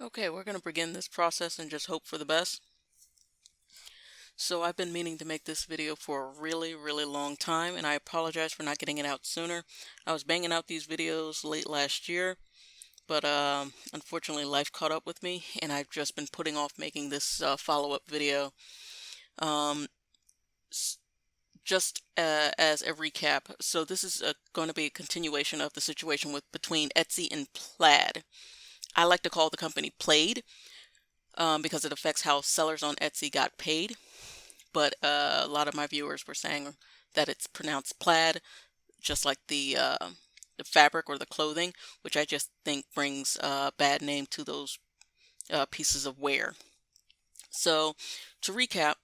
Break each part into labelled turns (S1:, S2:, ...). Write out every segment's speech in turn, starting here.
S1: Okay, we're going to begin this process and just hope for the best. So I've been meaning to make this video for a really long time, and I apologize for not getting it out sooner. I was banging out these videos late last year, but unfortunately life caught up with me, and I've just been putting off making this follow-up video. Um, just as a recap, so this is going to be a continuation of the situation between Etsy and Plaid. I like to call the company Plaid because it affects how sellers on Etsy got paid. But a lot of my viewers were saying that it's pronounced plaid, just like the fabric or the clothing, which I just think brings a bad name to those pieces of wear. So to recap,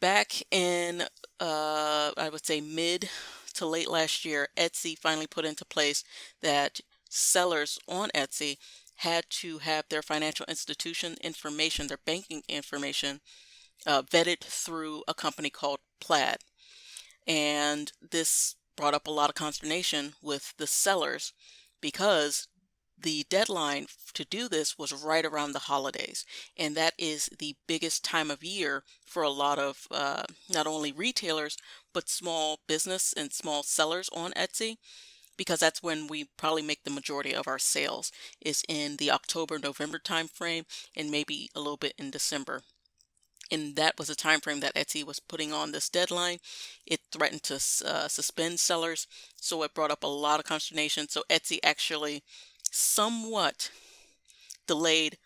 S1: back in I would say mid to late last year, Etsy finally put into place that sellers on Etsy had to have their financial institution information, their banking information, vetted through a company called Plaid. And this brought up a lot of consternation with the sellers because the deadline to do this was right around the holidays. And that is the biggest time of year for a lot of not only retailers, but small business and small sellers on Etsy, because that's when we probably make the majority of our sales, is in the October-November time frame, and maybe a little bit in December. And that was a time frame that Etsy was putting on this deadline. It threatened to suspend sellers, so it brought up a lot of consternation. So Etsy actually somewhat delayed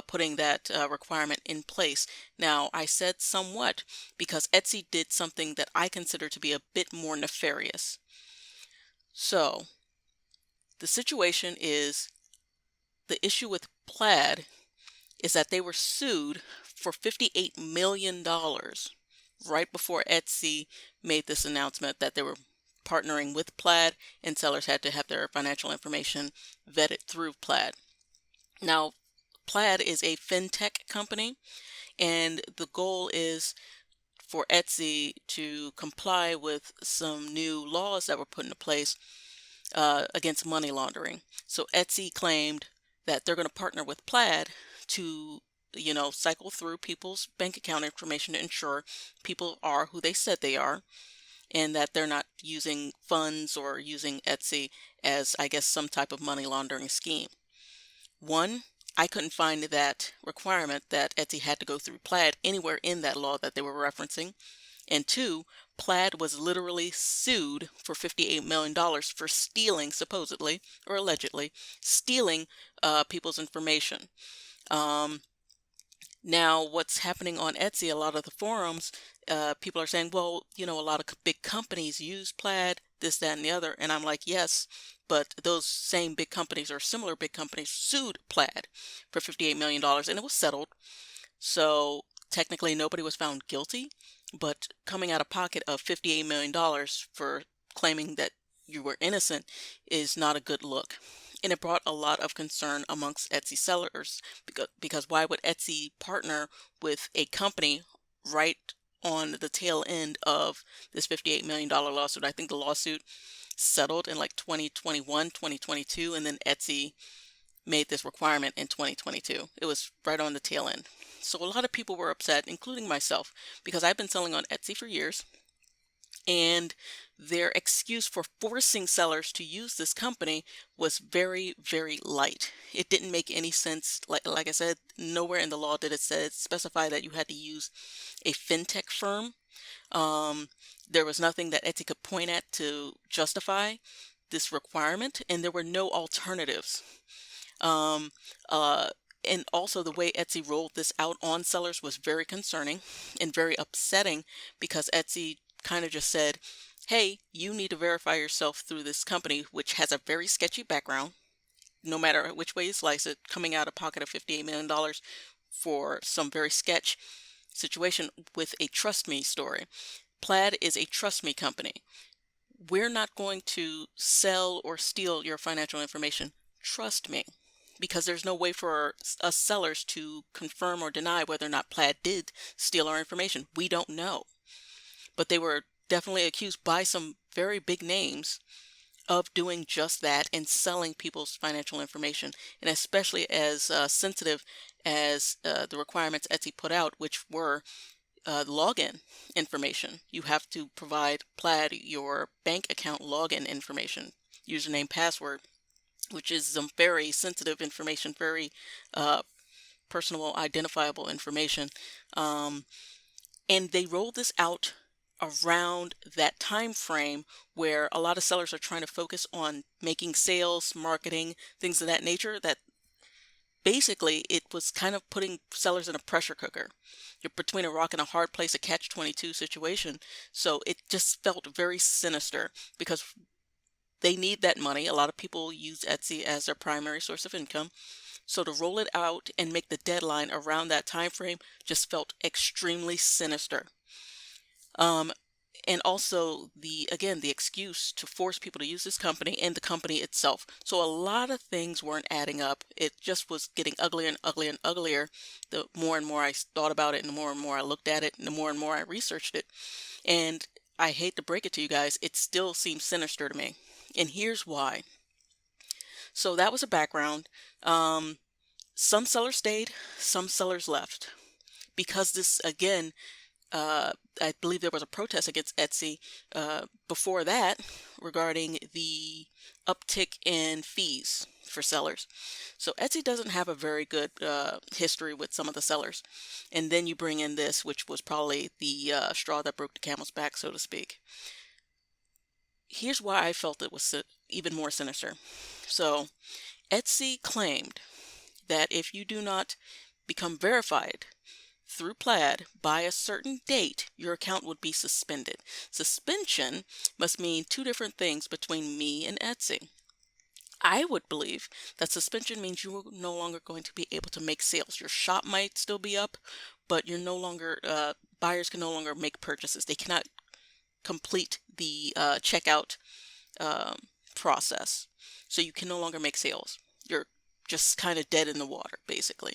S1: putting that requirement in place. Now, I said somewhat because Etsy did something that I consider to be a bit more nefarious. So the situation is, the issue with Plaid is that they were sued for $58 million right before Etsy made this announcement that they were partnering with Plaid, and sellers had to have their financial information vetted through Plaid. Now, Plaid is a fintech company, and the goal is for Etsy to comply with some new laws that were put into place against money laundering. So Etsy claimed that they're going to partner with Plaid to cycle through people's bank account information to ensure people are who they said they are, and that they're not using funds or using Etsy as, I guess, some type of money laundering scheme. One, I couldn't find that requirement that Etsy had to go through Plaid anywhere in that law that they were referencing. And two, Plaid was literally sued for $58 million for stealing, supposedly, or allegedly, stealing people's information. Now, what's happening on Etsy, a lot of the forums, people are saying, well, a lot of big companies use Plaid, this, that, and the other. And I'm like, yes, but those same big companies or similar big companies sued Plaid for $58 million, and it was settled. So technically nobody was found guilty, but coming out of pocket of $58 million for claiming that you were innocent is not a good look. And it brought a lot of concern amongst Etsy sellers because why would Etsy partner with a company right on the tail end of this $58 million lawsuit? I think the lawsuit settled in like 2021, 2022, and then Etsy made this requirement in 2022. It was right on the tail end. So a lot of people were upset, including myself, because I've been selling on Etsy for years, and their excuse for forcing sellers to use this company was very light. It didn't make any sense. Like I said, nowhere in the law did it specify that you had to use a fintech firm. There was nothing that Etsy could point at to justify this requirement, and there were no alternatives. And also the way Etsy rolled this out on sellers was very concerning and very upsetting, because Etsy kind of just said, hey, you need to verify yourself through this company, which has a very sketchy background, no matter which way you slice it, coming out of pocket of $58 million for some very sketch situation with a trust me story. Plaid is a trust me company. We're not going to sell or steal your financial information. Trust me. Because there's no way for us sellers to confirm or deny whether or not Plaid did steal our information. We don't know. But they were definitely accused by some very big names of doing just that and selling people's financial information, and especially as sensitive as the requirements Etsy put out, which were login information. You have to provide Plaid your bank account login information, username, password, which is some very sensitive information, very uh, personal, identifiable information. And they rolled this out around that time frame where a lot of sellers are trying to focus on making sales, marketing, things of that nature, that basically it was kind of putting sellers in a pressure cooker. You're between a rock and a hard place, a catch-22 situation. So it just felt very sinister because they need that money. A lot of people use Etsy as their primary source of income. So to roll it out and make the deadline around that time frame just felt extremely sinister. Um, and also the excuse to force people to use this company and the company itself. So a lot of things weren't adding up. It just was getting uglier and uglier and uglier the more and more I thought about it, and the more I looked at it, and the more I researched it. And I hate to break it to you guys, it still seems sinister to me. And here's why. So that was a background. Some sellers stayed, some sellers left. Because this, again, I believe there was a protest against Etsy before that regarding the uptick in fees for sellers. So Etsy doesn't have a very good history with some of the sellers. And then you bring in this, which was probably the straw that broke the camel's back, so to speak. Here's why I felt it was even more sinister. So Etsy claimed that if you do not become verified through Plaid by a certain date, your account would be suspended. Suspension must mean two different things between me and Etsy. I would believe that suspension means you are no longer going to be able to make sales. Your shop might still be up, but you're no longer, buyers can no longer make purchases. They cannot complete the checkout process. So you can no longer make sales. You're just kind of dead in the water, basically.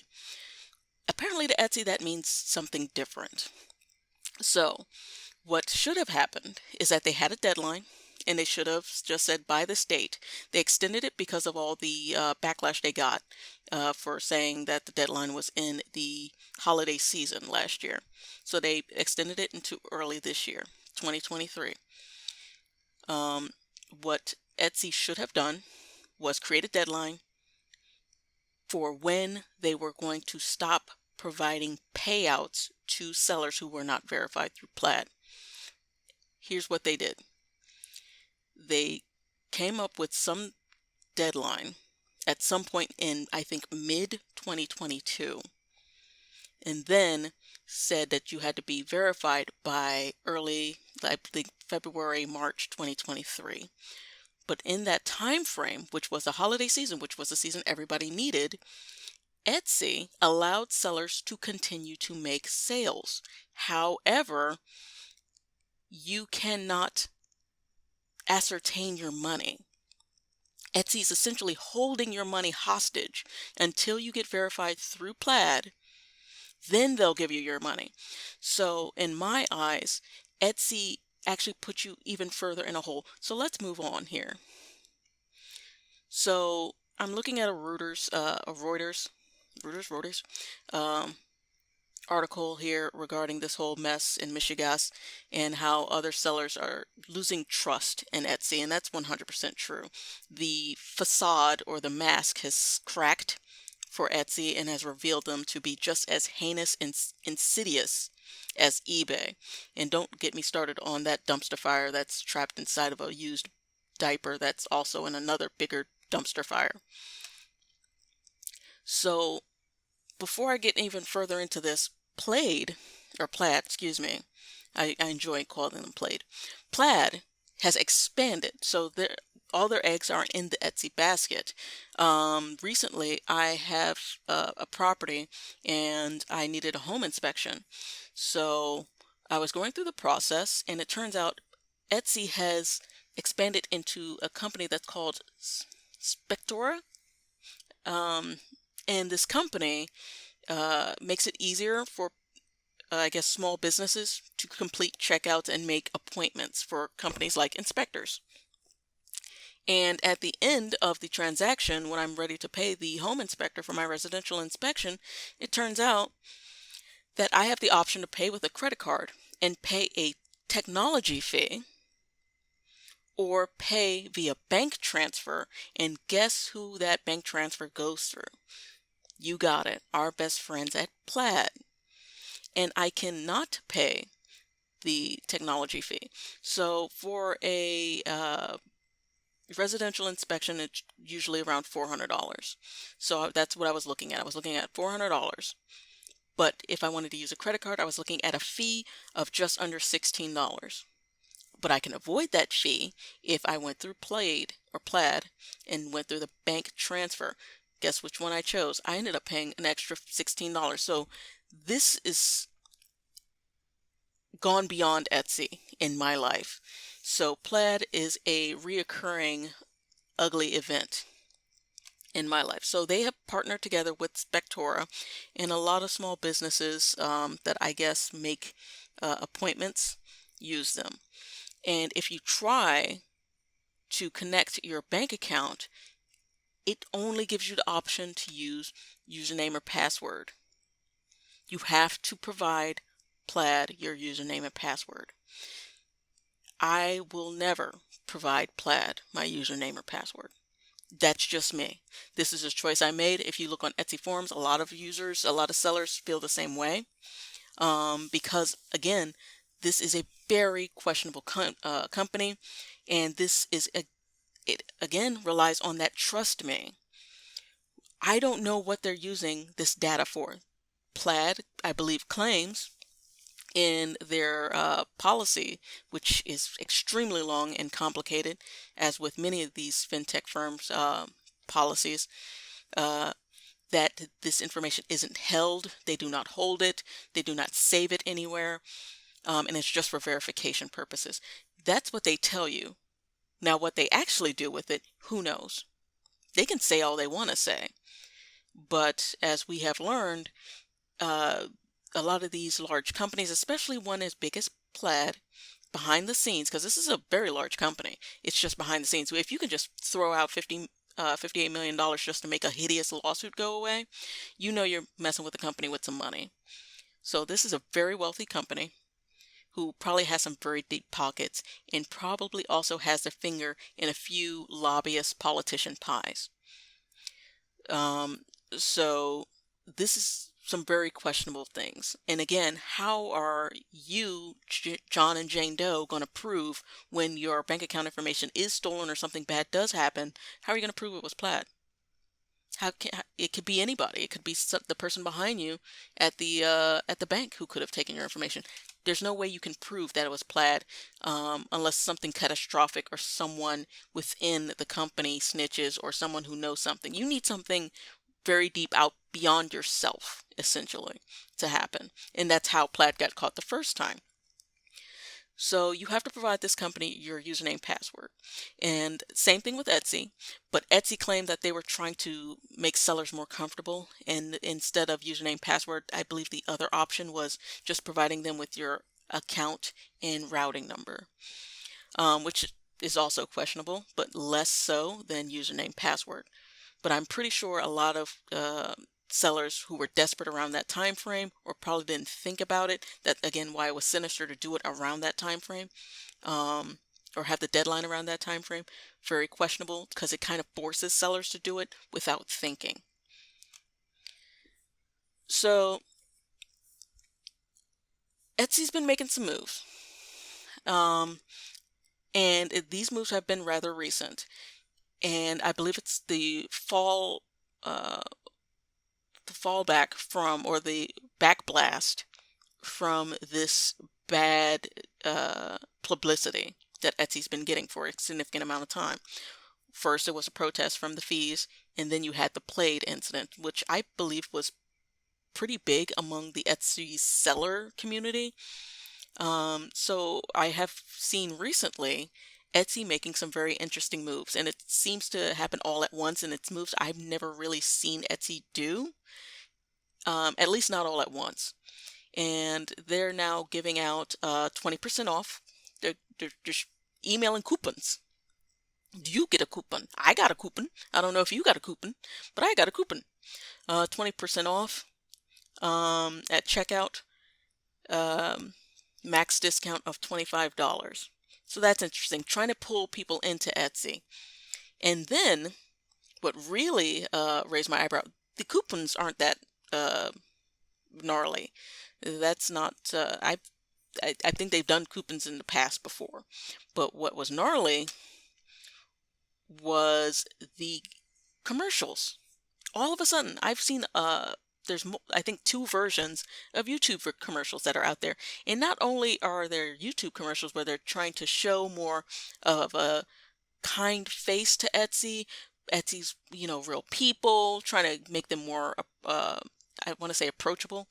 S1: Apparently to Etsy, that means something different. So what should have happened is that they had a deadline, and they should have just said by this date. They extended it because of all the backlash they got for saying that the deadline was in the holiday season last year. So they extended it into early this year, 2023. What Etsy should have done was create a deadline for when they were going to stop providing payouts to sellers who were not verified through Plaid. Here's what they did. They came up with some deadline at some point in, I think, mid 2022, and then said that you had to be verified by early, I think, February, March 2023. But in that time frame, which was the holiday season, which was the season everybody needed, Etsy allowed sellers to continue to make sales. However, you cannot ascertain your money. Etsy is essentially holding your money hostage until you get verified through Plaid. Then they'll give you your money. So in my eyes, Etsy actually puts you even further in a hole. So let's move on here. So I'm looking at a Reuters article here regarding this whole mess in Michigan and how other sellers are losing trust in Etsy, and that's 100% true. The facade or the mask has cracked for Etsy and has revealed them to be just as heinous and insidious as eBay. And don't get me started on that dumpster fire that's trapped inside of a used diaper that's also in another bigger dumpster fire. So before I get even further into this, Plaid, excuse me, I enjoy calling them Plaid. Plaid has expanded, so all their eggs aren't in the Etsy basket. Recently, I have a property and I needed a home inspection. So I was going through the process, and it turns out Etsy has expanded into a company that's called Spectora. And this company makes it easier for, I guess, small businesses to complete checkouts and make appointments for companies like inspectors. And at the end of the transaction, when I'm ready to pay the home inspector for my residential inspection, it turns out that I have the option to pay with a credit card and pay a technology fee or pay via bank transfer. And guess who that bank transfer goes through? You got it, our best friends at Plaid. And I cannot pay the technology fee. So for a residential inspection, it's usually around $400. So that's what I was looking at. I was looking at $400. But if I wanted to use a credit card, I was looking at a fee of just under $16. But I can avoid that fee if I went through Plaid and went through the bank transfer. Guess which one I chose? I ended up paying an extra $16. So this is gone beyond Etsy in my life. So Plaid is a reoccurring ugly event in my life. So they have partnered together with Spectora, and a lot of small businesses that I guess make appointments use them. And if you try to connect your bank account, it only gives you the option to use username or password. You have to provide Plaid your username and password. I will never provide Plaid my username or password. That's just me. This is a choice I made. If you look on Etsy forums, a lot of sellers feel the same way. Because again, this is a very questionable company, and it again relies on that trust me. I don't know what they're using this data for. Plaid, I believe, claims in their policy, which is extremely long and complicated, as with many of these fintech firms' policies, that this information isn't held. They do not hold it. They do not save it anywhere. And it's just for verification purposes. That's what they tell you. Now, what they actually do with it, who knows? They can say all they want to say. But as we have learned, a lot of these large companies, especially one as big as Plaid, behind the scenes, because this is a very large company, it's just behind the scenes. So if you can just throw out $58 million just to make a hideous lawsuit go away, you know you're messing with a company with some money. So this is a very wealthy company who probably has some very deep pockets and probably also has their finger in a few lobbyist politician pies. So this is some very questionable things. And again, how are you, John and Jane Doe, going to prove when your bank account information is stolen or something bad does happen? How are you going to prove it was Plaid? It could be anybody. It could be the person behind you at the bank who could have taken your information. There's no way you can prove that it was Plaid unless something catastrophic or someone within the company snitches or someone who knows something. You need something very deep out beyond yourself, essentially, to happen. And that's how Plaid got caught the first time. So you have to provide this company your username password. And same thing with Etsy, but Etsy claimed that they were trying to make sellers more comfortable. And instead of username password, I believe the other option was just providing them with your account and routing number, which is also questionable, but less so than username password. But I'm pretty sure a lot of sellers who were desperate around that time frame or probably didn't think about it, that again why it was sinister to do it around that time frame, or have the deadline around that time frame. Very questionable because it kind of forces sellers to do it without thinking. So Etsy's been making some moves, and these moves have been rather recent, and I believe it's the fallback from, or the backblast from this bad publicity that Etsy's been getting for a significant amount of time. First, it was a protest from the fees, and then you had the Plaid incident, which I believe was pretty big among the Etsy seller community. So I have seen recently Etsy making some very interesting moves, and it seems to happen all at once, and it's moves I've never really seen Etsy do, at least not all at once. And they're now giving out 20% off. They're just emailing coupons You get a coupon. I got a coupon. I don't know if you got a coupon, but I got a coupon. 20% off at checkout. Um, Max discount of $25. So that's interesting. Trying to pull people into Etsy. And then what really raised my eyebrow, the coupons aren't that uh, gnarly. That's not, I think they've done coupons in the past before. But what was gnarly was the commercials. All of a sudden, I've seen there's I think two versions of YouTube for commercials that are out there. And not only are there YouTube commercials where they're trying to show more of a kind face to Etsy, Etsy's, real people, trying to make them more I want to say approachable,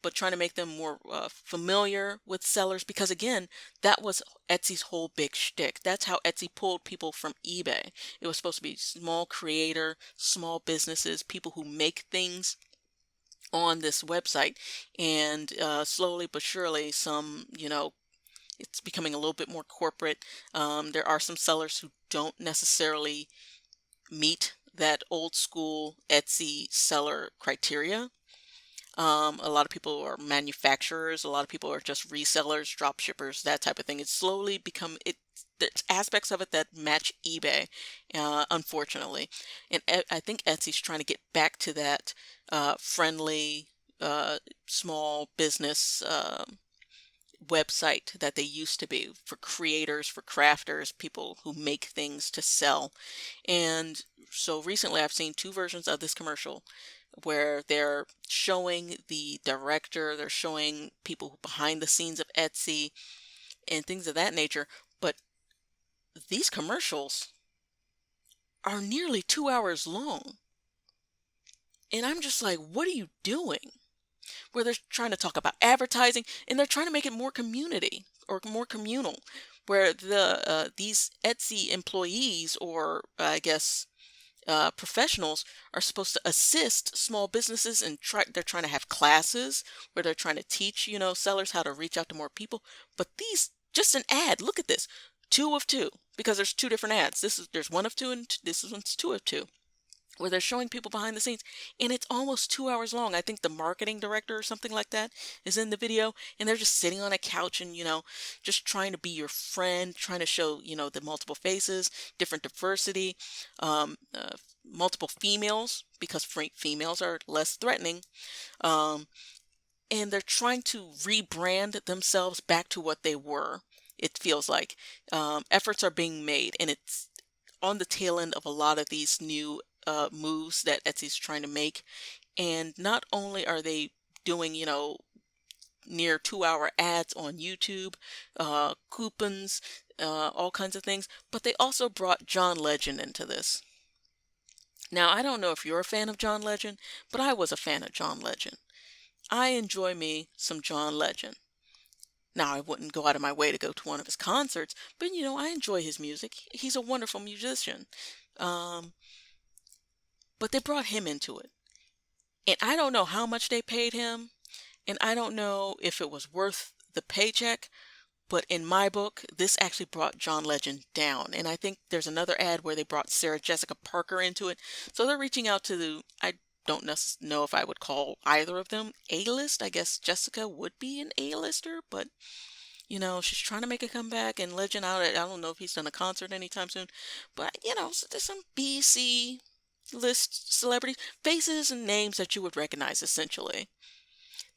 S1: but trying to make them more familiar with sellers because again, that was Etsy's whole big shtick. That's how Etsy pulled people from eBay. It was supposed to be small creator, small businesses, people who make things on this website, and slowly but surely, it's becoming a little bit more corporate. There are some sellers who don't necessarily meet that old school Etsy seller criteria. A lot of people are manufacturers, a lot of people are just resellers, drop shippers, that type of thing. It's slowly become there's aspects of it that match eBay, unfortunately. And I think Etsy's trying to get back to that friendly small business website that they used to be for creators, for crafters, people who make things to sell. And so recently I've seen two versions of this commercial where they're showing the director, they're showing people behind the scenes of Etsy and things of that nature. But these commercials are nearly 2 hours long. And I'm just like, what are you doing? Where they're trying to talk about advertising and they're trying to make it more community or more communal, where these Etsy employees or I guess professionals are supposed to assist small businesses and they're trying to have classes where they're trying to teach, sellers how to reach out to more people. But these, just an ad, look at this, 2 of 2, because there's two different ads. There's 1 of 2 and this one's 2 of 2, where they're showing people behind the scenes, and it's almost 2 hours long. I think the marketing director or something like that is in the video, and they're just sitting on a couch and, just trying to be your friend, trying to show, the multiple faces, different diversity, multiple females, because females are less threatening. Um, and they're trying to rebrand themselves back to what they were. It feels like efforts are being made, and it's on the tail end of a lot of these new moves that Etsy's trying to make. And not only are they doing, near 2 hour ads on YouTube, coupons, all kinds of things, but they also brought John Legend into this. Now, I don't know if you're a fan of John Legend, but I was a fan of John Legend. I enjoy me some John Legend. Now, I wouldn't go out of my way to go to one of his concerts, but I enjoy his music. He's a wonderful musician. Um, but they brought him into it. And I don't know how much they paid him, and I don't know if it was worth the paycheck, but in my book, this actually brought John Legend down. And I think there's another ad where they brought Sarah Jessica Parker into it. So they're reaching out to I don't know if I would call either of them A-list. I guess Jessica would be an A-lister, but she's trying to make a comeback, and Legend out. I don't know if he's done a concert anytime soon, but so there's some BC list celebrities, faces and names that you would recognize essentially.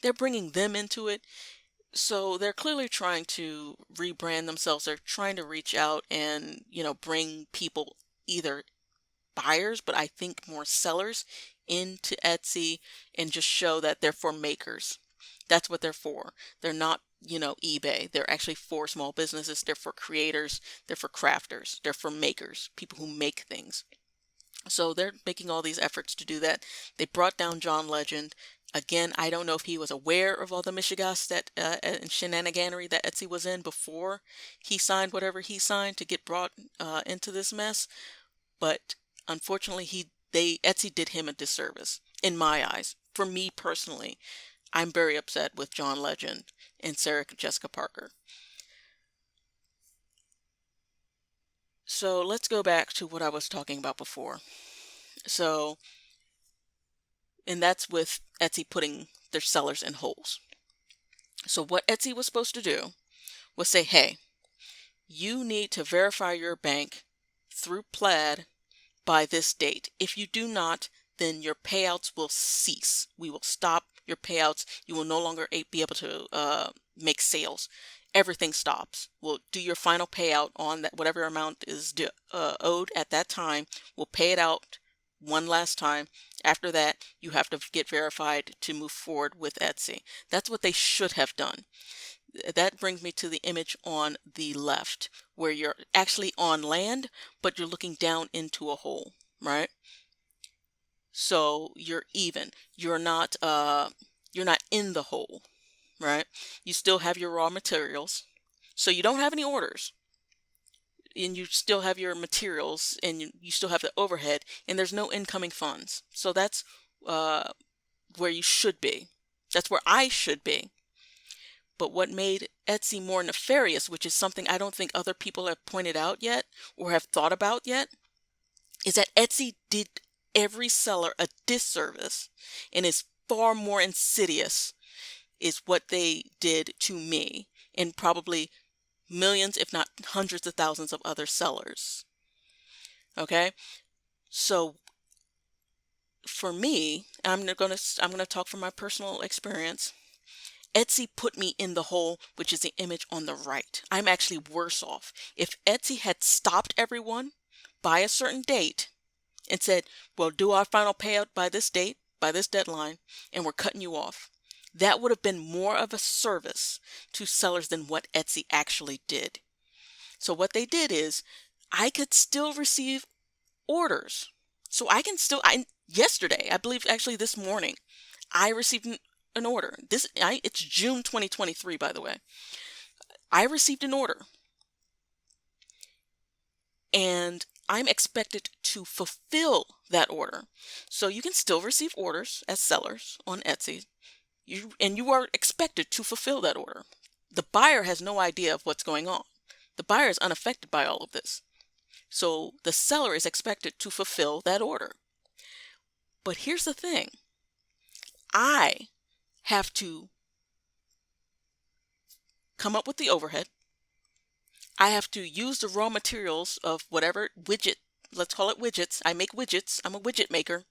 S1: They're bringing them into it. So they're clearly trying to rebrand themselves. They're trying to reach out and, bring people, either buyers, but I think more sellers, into Etsy and just show that they're for makers. That's what they're for. They're not, eBay. They're actually for small businesses. They're for creators. They're for crafters. They're for makers, people who make things. So they're making all these efforts to do that. They brought down John Legend. Again, I don't know if he was aware of all the mishigas that and shenaniganery that Etsy was in before he signed whatever he signed to get brought into this mess. But unfortunately, Etsy did him a disservice in my eyes. For me personally, I'm very upset with John Legend and Sarah Jessica Parker. So let's go back to what I was talking about before. So, and that's with Etsy putting their sellers in holes. So what Etsy was supposed to do was say, hey, you need to verify your bank through Plaid by this date. If you do not, then your payouts will cease. We will stop your payouts. You will no longer be able to make sales. Everything stops. We'll do your final payout on that, whatever amount is owed at that time. We'll pay it out one last time. After that, you have to get verified to move forward with Etsy. That's what they should have done. That brings me to the image on the left, where you're actually on land, but you're looking down into a hole, right? So you're even. You're not in the hole, right? You still have your raw materials. So you don't have any orders. And you still have your materials, and you still have the overhead, and there's no incoming funds. So that's where you should be. That's where I should be. But what made Etsy more nefarious, which is something I don't think other people have pointed out yet or have thought about yet, is that Etsy did every seller a disservice and is far more insidious is what they did to me and probably millions, if not hundreds of thousands of other sellers. Okay? So for me, I'm going to talk from my personal experience. Etsy put me in the hole, which is the image on the right. I'm actually worse off. If Etsy had stopped everyone by a certain date and said, well, do our final payout by this date, by this deadline, and we're cutting you off, that would have been more of a service to sellers than what Etsy actually did. So what they did is I could still receive orders. So yesterday, I believe actually this morning, I received an order. It's June 2023, by the way. I received an order, and I'm expected to fulfill that order. So you can still receive orders as sellers on Etsy, and you are expected to fulfill that order. The buyer has no idea of what's going on. The buyer is unaffected by all of this. So the seller is expected to fulfill that order. But here's the thing. I have to come up with the overhead. I have to use the raw materials of whatever widget, let's call it widgets. I make widgets. I'm a widget maker.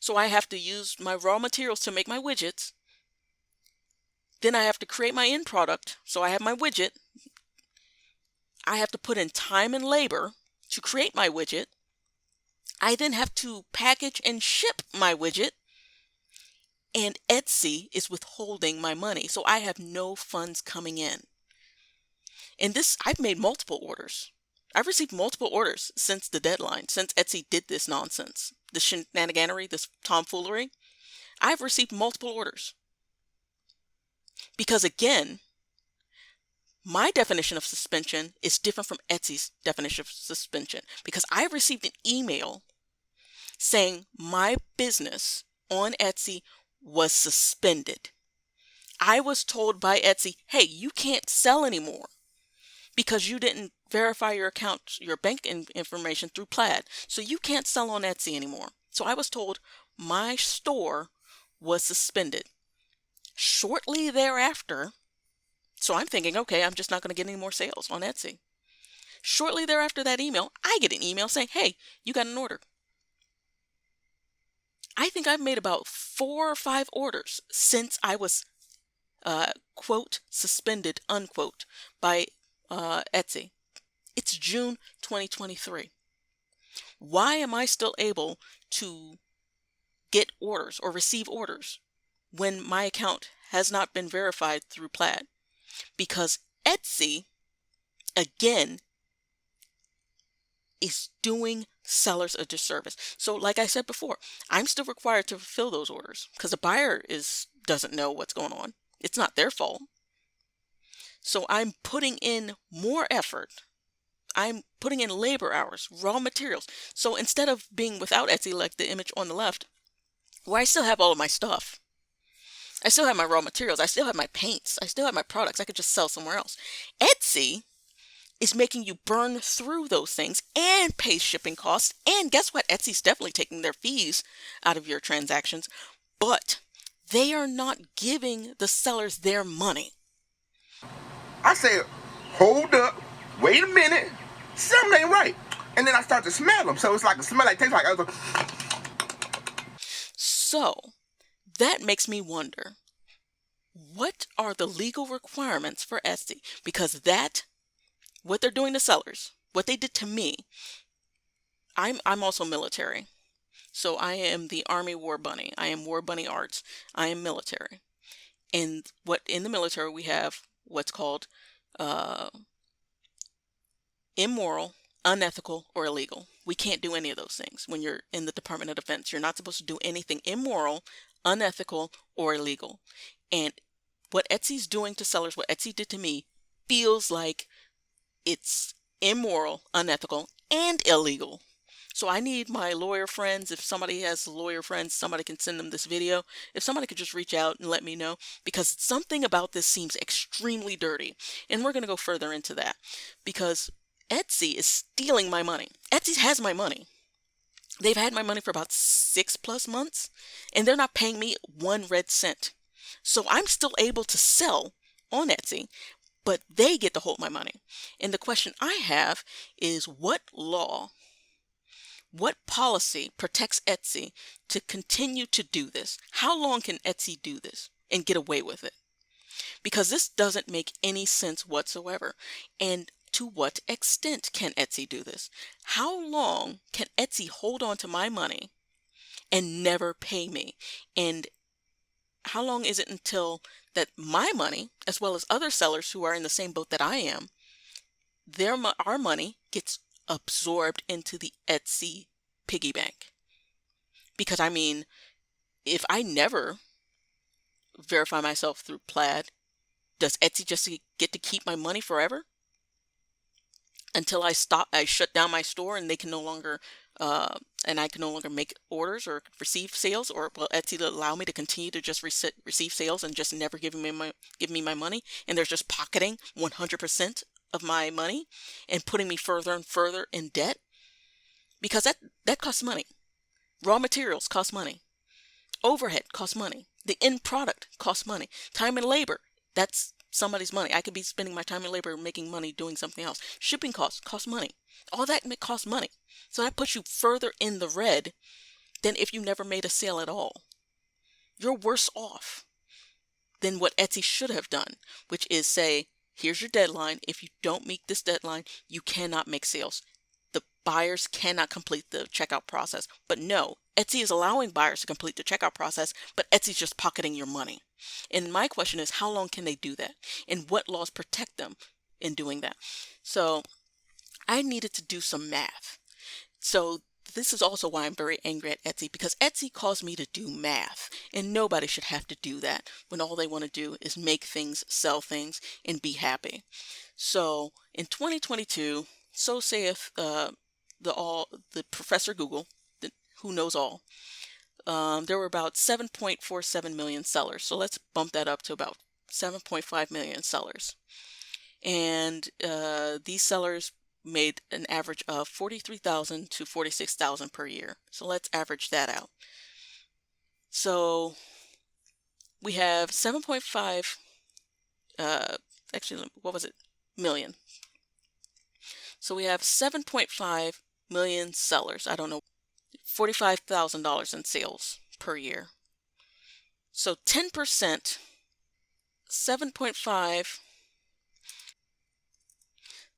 S1: So I have to use my raw materials to make my widgets. Then I have to create my end product. So I have my widget. I have to put in time and labor to create my widget. I then have to package and ship my widget. And Etsy is withholding my money. So I have no funds coming in. And I've made multiple orders. I've received multiple orders since the deadline, since Etsy did this nonsense, this shenaniganery, this tomfoolery. I've received multiple orders. Because again, my definition of suspension is different from Etsy's definition of suspension. Because I received an email saying my business on Etsy was suspended. I was told by Etsy, hey, you can't sell anymore because you didn't verify your account, your bank information through Plaid. So you can't sell on Etsy anymore. So I was told my store was suspended. Shortly thereafter, so I'm thinking, okay, I'm just not going to get any more sales on Etsy. Shortly thereafter that email, I get an email saying, hey, you got an order. I think I've made about 4 or 5 orders since I was, quote, suspended, unquote, by Etsy. It's June 2023. Why am I still able to get orders or receive orders when my account has not been verified through Plaid? Because Etsy, again, is doing sellers a disservice. So like I said before, I'm still required to fulfill those orders because the buyer doesn't know what's going on. It's not their fault. So I'm putting in more effort. I'm putting in labor hours, raw materials. So instead of being without Etsy, like the image on the left, where I still have all of my stuff, I still have my raw materials, I still have my paints, I still have my products, I could just sell somewhere else. Etsy is making you burn through those things and pay shipping costs. And guess what? Etsy's definitely taking their fees out of your transactions, but they are not giving the sellers their money.
S2: I said, hold up, wait a minute, something ain't right. And then I start to smell them. So it's like a smell like tastes like. I was like,
S1: so that makes me wonder, what are the legal requirements for Etsy? Because what they're doing to sellers, what they did to me, I'm also military. So I am the Army War Bunny. I am War Bunny Arts. I am military. And in the military we have what's called immoral, unethical, or illegal. We can't do any of those things when you're in the Department of Defense. You're not supposed to do anything immoral, unethical, or illegal. And what Etsy's doing to sellers, what Etsy did to me, feels like it's immoral, unethical, and illegal. So I need my lawyer friends. If somebody has lawyer friends, somebody can send them this video. If somebody could just reach out and let me know, because something about this seems extremely dirty. And we're going to go further into that, because Etsy is stealing my money. Etsy has my money. They've had my money for about 6+ months, and they're not paying me 1 red cent. So I'm still able to sell on Etsy, but they get to hold my money. And the question I have is, what law, what policy protects Etsy to continue to do this? How long can Etsy do this and get away with it? Because this doesn't make any sense whatsoever. And to what extent can Etsy do this? How long can Etsy hold on to my money and never pay me? And how long is it until that my money, as well as other sellers who are in the same boat that I am, our money gets absorbed into the Etsy piggy bank? Because I mean, if I never verify myself through Plaid, does Etsy just get to keep my money forever? Until I shut down my store and they can no longer, and I can no longer make orders or receive sales? Or will Etsy allow me to continue to just receive sales and just never give me my money? And they're just pocketing 100% of my money and putting me further and further in debt? Because that costs money. Raw materials cost money. Overhead costs money. The end product costs money. Time and labor, that's somebody's money. I could be spending my time and labor making money doing something else. Shipping costs cost money. All that costs money. So that puts you further in the red than if you never made a sale at all. You're worse off than what Etsy should have done, which is say, here's your deadline. If you don't meet this deadline, you cannot make sales. The buyers cannot complete the checkout process. But no, Etsy is allowing buyers to complete the checkout process, but Etsy's just pocketing your money. And my question is, how long can they do that? And what laws protect them in doing that? So I needed to do some math. So this is also why I'm very angry at Etsy, because Etsy caused me to do math, and nobody should have to do that when all they want to do is make things, sell things, and be happy. So in 2022, so saith the Professor Google, who knows all, there were about 7.47 million sellers. So let's bump that up to about 7.5 million sellers. And these sellers made an average of $43,000 to $46,000 per year. So let's average that out. So we have 7.5, actually, what was it? Million. So we have 7.5 million sellers. I don't know, $45,000 in sales per year. So 10%, 7.5,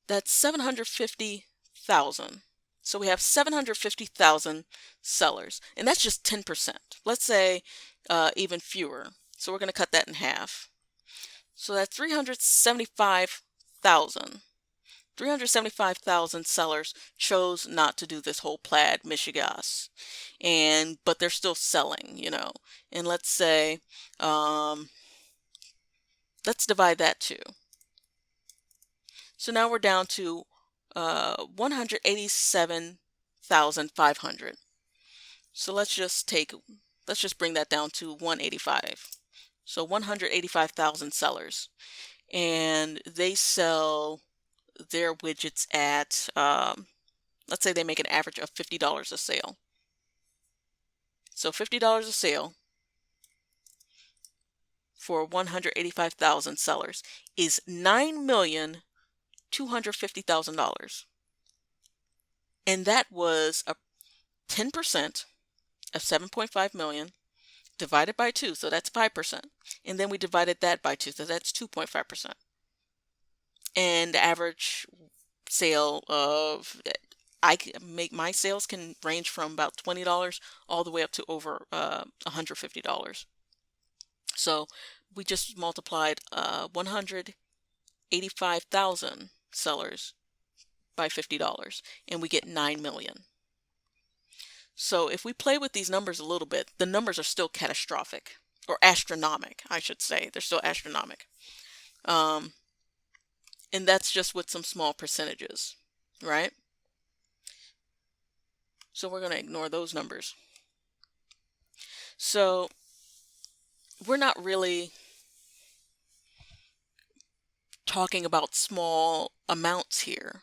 S1: that's 750,000. So we have 750,000 sellers, and that's just 10%. Let's say even fewer. So we're going to cut that in half. So that's 375,000. 375,000 sellers chose not to do this whole Plaid mishigas, but they're still selling, And let's say, let's divide that too. So now we're down to 187,500. So let's just bring that down to 185. So 185,000 sellers, and they sell their widgets at, let's say they make an average of $50 a sale. So $50 a sale for 185,000 sellers is $9,250,000. And that was a 10% of 7.5 million divided by 2, so that's 5%. And then we divided that by 2, so that's 2.5%. And the average sale of my sales can range from about $20 all the way up to over $150. So we just multiplied 185,000 sellers by $50 and we get 9 million. So if we play with these numbers a little bit, the numbers are still catastrophic, or astronomic, I should say. They're still astronomic. And that's just with some small percentages, right? So we're going to ignore those numbers. So we're not really talking about small amounts here,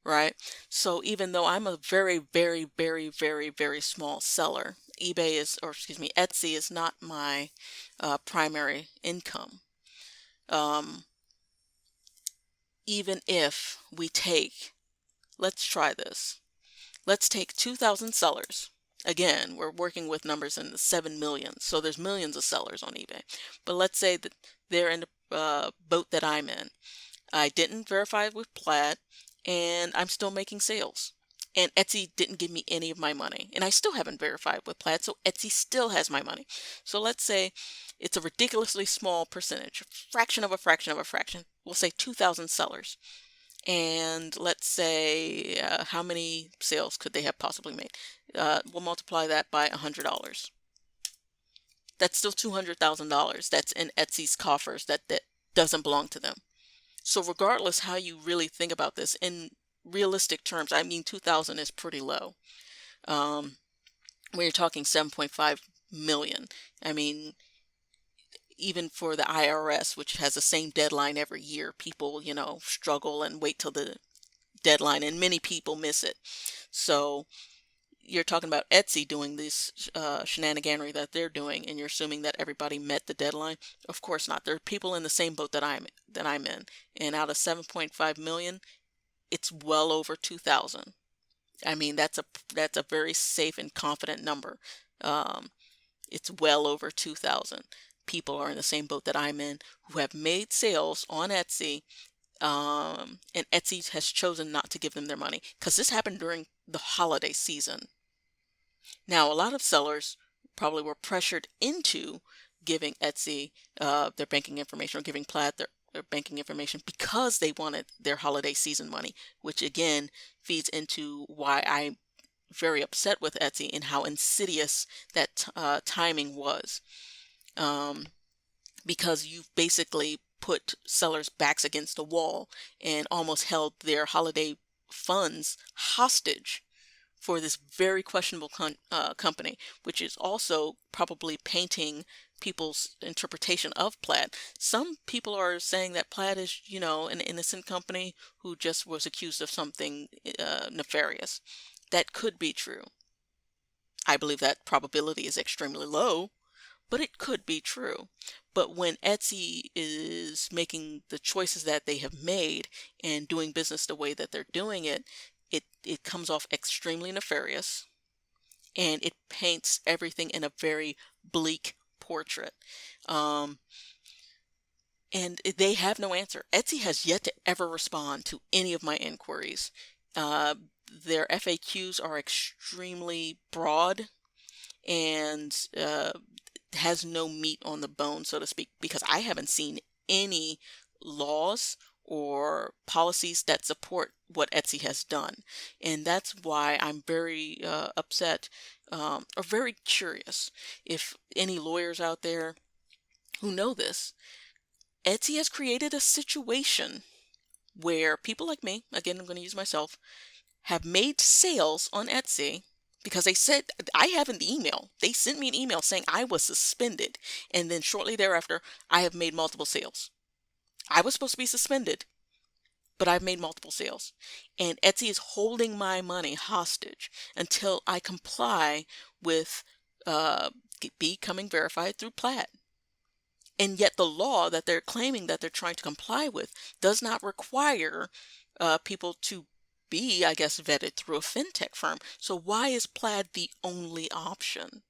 S1: right? So even though I'm a very, very, very, very, very small seller, Etsy is not my primary income. Even if we take, let's try this. Let's take 2,000 sellers. Again, we're working with numbers in the 7 million, so there's millions of sellers on eBay. But let's say that they're in the boat that I'm in. I didn't verify with Plaid, and I'm still making sales. And Etsy didn't give me any of my money. And I still haven't verified with Plaid, so Etsy still has my money. So let's say it's a ridiculously small percentage, a fraction of a fraction of a fraction. We'll say 2,000 sellers. And let's say how many sales could they have possibly made? We'll multiply that by $100. That's still $200,000 that's in Etsy's coffers that doesn't belong to them. So regardless how you really think about this, in realistic terms, I mean 2,000 is pretty low. When you're talking 7.5 million, I mean, even for the IRS, which has the same deadline every year, people, struggle and wait till the deadline, and many people miss it. So you're talking about Etsy doing this shenaniganery that they're doing, and you're assuming that everybody met the deadline. Of course not. There are people in the same boat that I'm in, and out of 7.5 million, it's well over 2,000. I mean, that's a very safe and confident number. It's well over 2,000 people are in the same boat that I'm in who have made sales on Etsy, and Etsy has chosen not to give them their money because this happened during the holiday season. Now, a lot of sellers probably were pressured into giving Etsy their banking information, or giving Plaid their banking information, because they wanted their holiday season money, which again feeds into why I'm very upset with Etsy and how insidious that timing was. Because you've basically put sellers' backs against the wall and almost held their holiday funds hostage for this very questionable company, which is also probably painting people's interpretation of Plaid. Some people are saying that Plaid is, an innocent company who just was accused of something nefarious. That could be true. I believe that probability is extremely low, but it could be true. But when Etsy is making the choices that they have made and doing business the way that they're doing it, it comes off extremely nefarious, and it paints everything in a very bleak portrait. And they have no answer. Etsy has yet to ever respond to any of my inquiries. Their FAQs are extremely broad and has no meat on the bone, so to speak, because I haven't seen any laws or policies that support what Etsy has done. And that's why I'm very upset, or very curious if any lawyers out there who know this. Etsy has created a situation where people like me, again, I'm going to use myself, have made sales on Etsy because they said, I have an email. They sent me an email saying I was suspended. And then shortly thereafter, I have made multiple sales. I was supposed to be suspended. but I've made multiple sales. And Etsy is holding my money hostage until I comply with becoming verified through Plaid. And yet the law that they're claiming that they're trying to comply with does not require people to be, I guess, vetted through a fintech firm. So why is Plaid the only option?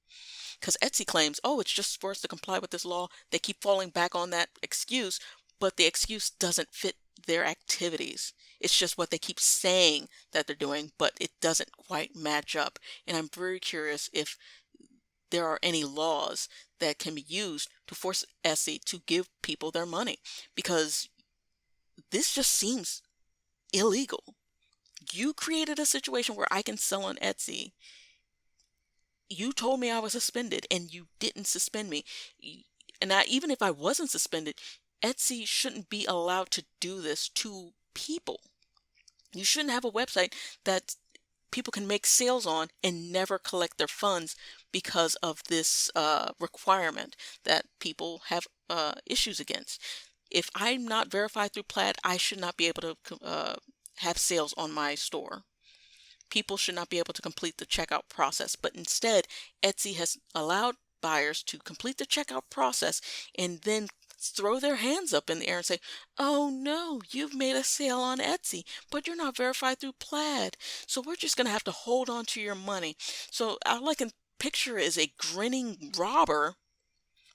S1: Because Etsy claims, oh, it's just for us to comply with this law. They keep falling back on that excuse, but the excuse doesn't fit their activities. It's just what they keep saying that they're doing, but it doesn't quite match up. And I'm very curious if there are any laws that can be used to force Etsy to give people their money, because this just seems illegal. You created a situation where I can sell on Etsy. You told me I was suspended and you didn't suspend me. And even if I wasn't suspended, Etsy shouldn't be allowed to do this to people. You shouldn't have a website that people can make sales on and never collect their funds because of this requirement that people have issues against. If I'm not verified through Plaid, I should not be able to have sales on my store. People should not be able to complete the checkout process, but instead, Etsy has allowed buyers to complete the checkout process and then throw their hands up in the air and say, oh no, you've made a sale on Etsy, but you're not verified through Plaid. So we're just going to have to hold on to your money. So all I can picture is a grinning robber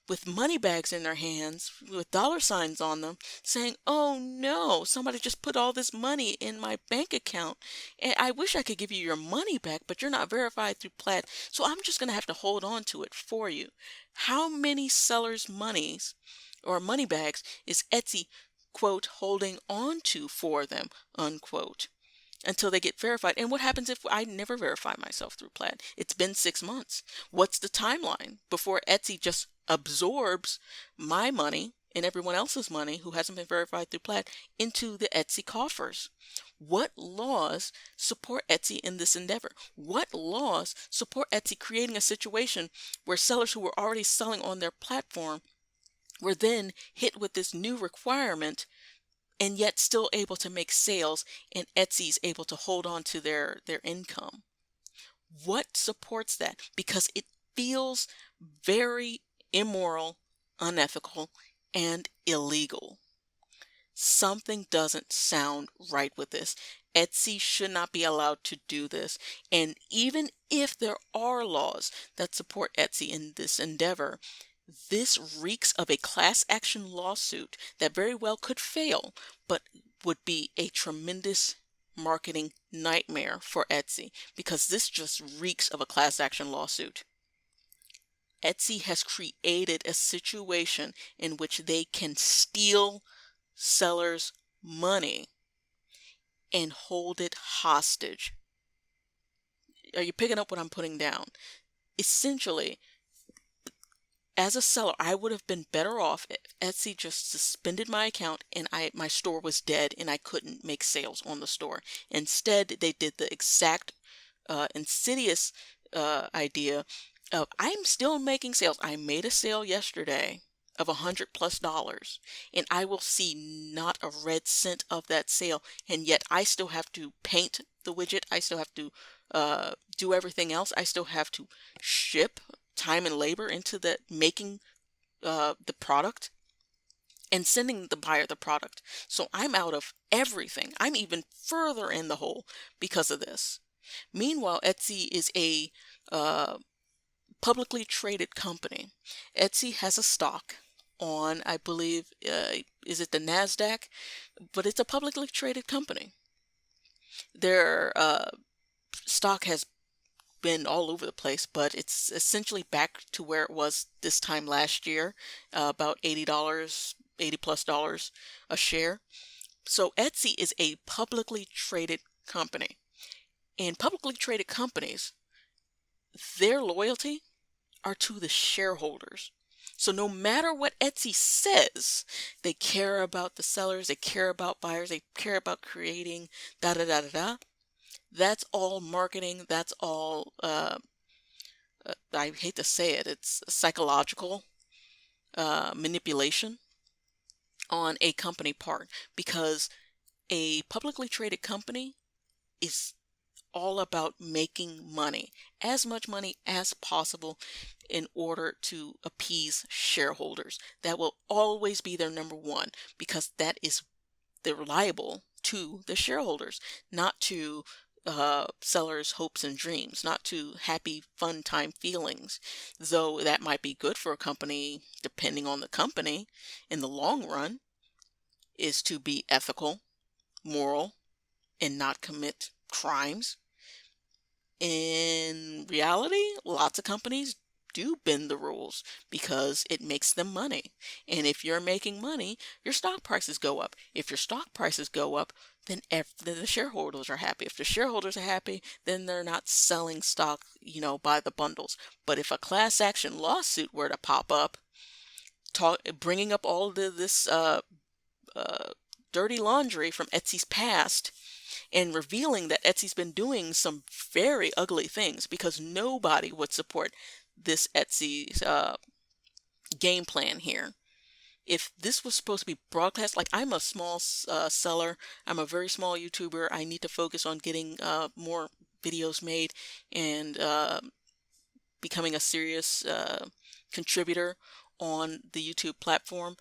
S1: with money bags in their hands with dollar signs on them saying, oh no, somebody just put all this money in my bank account and I wish I could give you your money back, but you're not verified through Plaid, so I'm just going to have to hold on to it for you. How many sellers' monies or money bags is Etsy, quote, holding on to for them, unquote, until they get verified? And what happens if I never verify myself through Plaid? It's been 6 months. What's the timeline before Etsy just absorbs my money and everyone else's money who hasn't been verified through Plaid into the Etsy coffers? What laws support Etsy in this endeavor? What laws support Etsy creating a situation where sellers who were already selling on their platform were then hit with this new requirement and yet still able to make sales, and Etsy's able to hold on to their income? What supports that? Because it feels very immoral, unethical, and illegal. Something doesn't sound right with this. Etsy should not be allowed to do this. And even if there are laws that support Etsy in this endeavor, this reeks of a class action lawsuit that very well could fail, but would be a tremendous marketing nightmare for Etsy, because this just reeks of a class action lawsuit. Etsy has created a situation in which they can steal sellers' money and hold it hostage. Are you picking up what I'm putting down? Essentially, as a seller, I would have been better off if Etsy just suspended my account and my store was dead and I couldn't make sales on the store. Instead, they did the exact insidious idea of, I'm still making sales. I made a sale yesterday of $100+ and I will see not a red cent of that sale, and yet I still have to paint the widget. I still have to do everything else. I still have to ship time and labor into the making the product and sending the buyer the product. So I'm out of everything. I'm even further in the hole because of this. Meanwhile, Etsy is a publicly traded company. Etsy has a stock on, I believe, is it the NASDAQ? But it's a publicly traded company. Their stock has been all over the place, but it's essentially back to where it was this time last year, about $80, $80+ a share. So Etsy is a publicly traded company. And publicly traded companies, their loyalty are to the shareholders. So no matter what Etsy says, they care about the sellers, they care about buyers, they care about creating da da da da da. That's all marketing. That's all, I hate to say it, it's psychological manipulation on a company part, because A publicly traded company is all about making money, as much money as possible in order to appease shareholders. That will always be their number one because that is they're liable to the shareholders, not to sellers' hopes and dreams, not to happy, fun time feelings. Though that might be good for a company, depending on the company, in the long run, is to be ethical, moral, and not commit crimes. In reality, lots of companies do bend the rules because it makes them money. And if you're making money, your stock prices go up. If your stock prices go up, then the shareholders are happy. If the shareholders are happy, then they're not selling stock, by the bundles. But if a class action lawsuit were to pop up, bringing up all of this dirty laundry from Etsy's past, and revealing that Etsy's been doing some very ugly things, because nobody would support this Etsy's game plan here. If this was supposed to be broadcast, like, I'm a small seller, I'm a very small YouTuber, I need to focus on getting more videos made and becoming a serious contributor on the YouTube platform.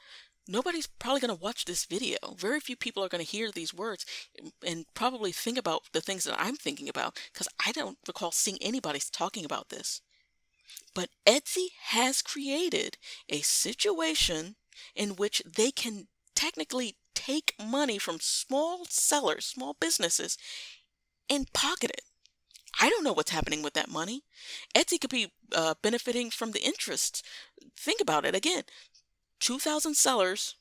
S1: Nobody's probably going to watch this video. Very few people are going to hear these words and probably think about the things that I'm thinking about, because I don't recall seeing anybody talking about this. But Etsy has created a situation in which they can technically take money from small sellers, small businesses, and pocket it. I don't know what's happening with that money. Etsy could be benefiting from the interest. Think about it again. 2,000 sellers,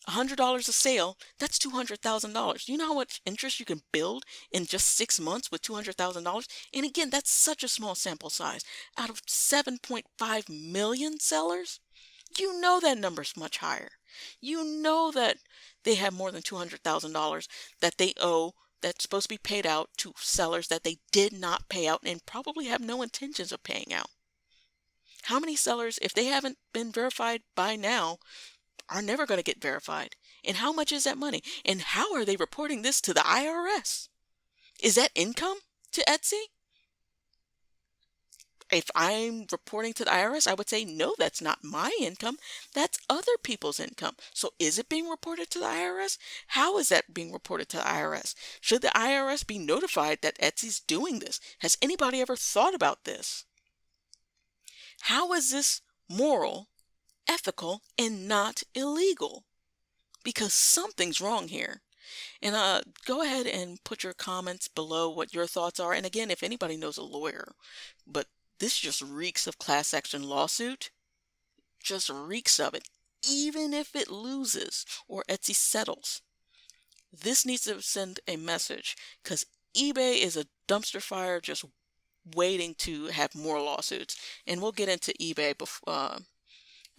S1: $100 a sale, that's $200,000. You know how much interest you can build in just 6 months with $200,000? And again, that's such a small sample size. Out of 7.5 million sellers, you know that number's much higher. You know that they have more than $200,000 that they owe, that's supposed to be paid out to sellers that they did not pay out and probably have no intentions of paying out. How many sellers, if they haven't been verified by now, are never going to get verified? And how much is that money? And how are they reporting this to the IRS? Is that income to Etsy? If I'm reporting to the IRS, I would say, no, that's not my income. That's other people's income. So is it being reported to the IRS? How is that being reported to the IRS? Should the IRS be notified that Etsy's doing this? Has anybody ever thought about this? How is this moral, ethical, and not illegal? Because something's wrong here. And go ahead and put your comments below what your thoughts are. And again, if anybody knows a lawyer, but this just reeks of class action lawsuit, just reeks of it. Even if it loses or Etsy settles, this needs to send a message, because eBay is a dumpster fire just waiting to have more lawsuits. And we'll get into eBay before.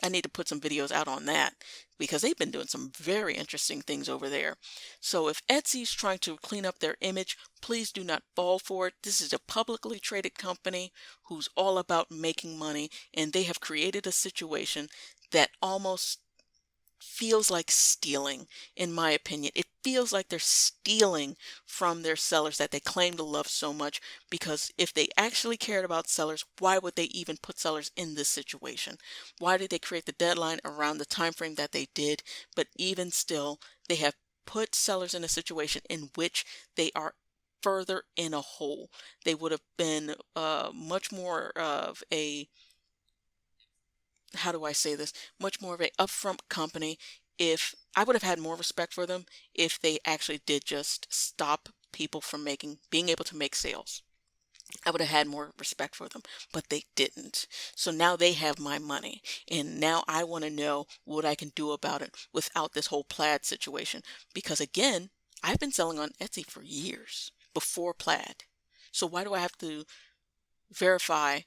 S1: I need to put some videos out on that, because they've been doing some very interesting things over there. So if Etsy's trying to clean up their image, please do not fall for it. This is a publicly traded company who's all about making money, and they have created a situation that almost feels like stealing, in my opinion. It feels like they're stealing from their sellers that they claim to love so much, because if they actually cared about sellers, why would they even put sellers in this situation? Why did they create the deadline around the time frame that they did? But even still, they have put sellers in a situation in which they are further in a hole. They would have been much more of a, how do I say this, much more of a upfront company. If I would have had more respect for them if they actually did just stop people from being able to make sales. I would have had more respect for them, but they didn't. So now they have my money, and now I want to know what I can do about it without this whole Plaid situation. Because again, I've been selling on Etsy for years before Plaid. So why do I have to verify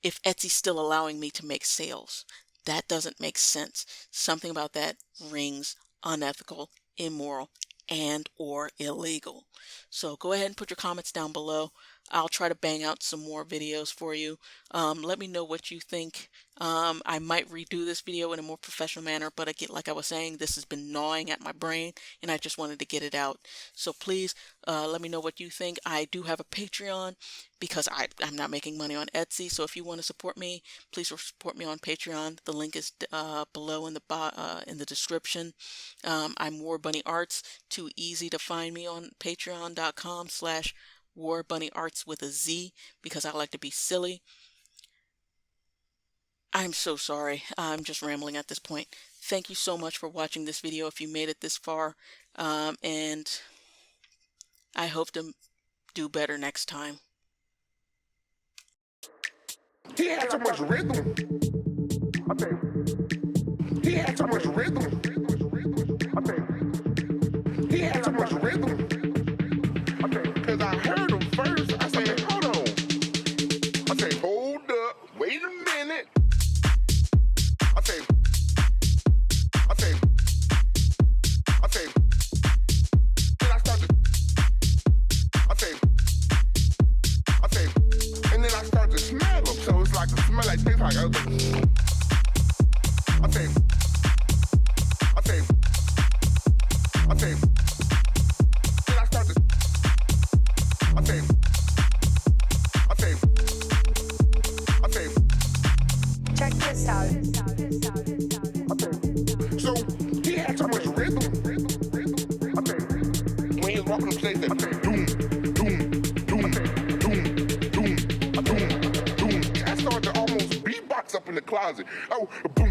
S1: if Etsy's still allowing me to make sales? That doesn't make sense. Something about that rings unethical, immoral, and or illegal. So go ahead and put your comments down below. I'll try to bang out some more videos for you. Let me know what you think. I might redo this video in a more professional manner, but again, like I was saying, this has been gnawing at my brain and I just wanted to get it out. So please let me know what you think. I do have a Patreon because I'm not making money on Etsy. So if you want to support me, please support me on Patreon. The link is below in the description. I'm War Bunny Arts. Too easy to find me on patreon.com/WarBunnyArts with a Z because I like to be silly. I'm so sorry. I'm just rambling at this point. Thank you so much for watching this video if you made it this far. And I hope to do better next time.
S2: He had so much rhythm. Okay. He had so much rhythm. Okay. He had so much rhythm. Okay. Because I heard him first. I said, hold on. I said, hold up. Wait a minute. I said, then I started, and then I started to smell them. So it's like a smell like tastes like other. Then I started,
S3: check this out.
S2: so he had so much rhythm. When he was walking the stage, doom, doom, doom, doom, doom, doom, doom. I started to almost beatbox up in the closet. Oh, boom.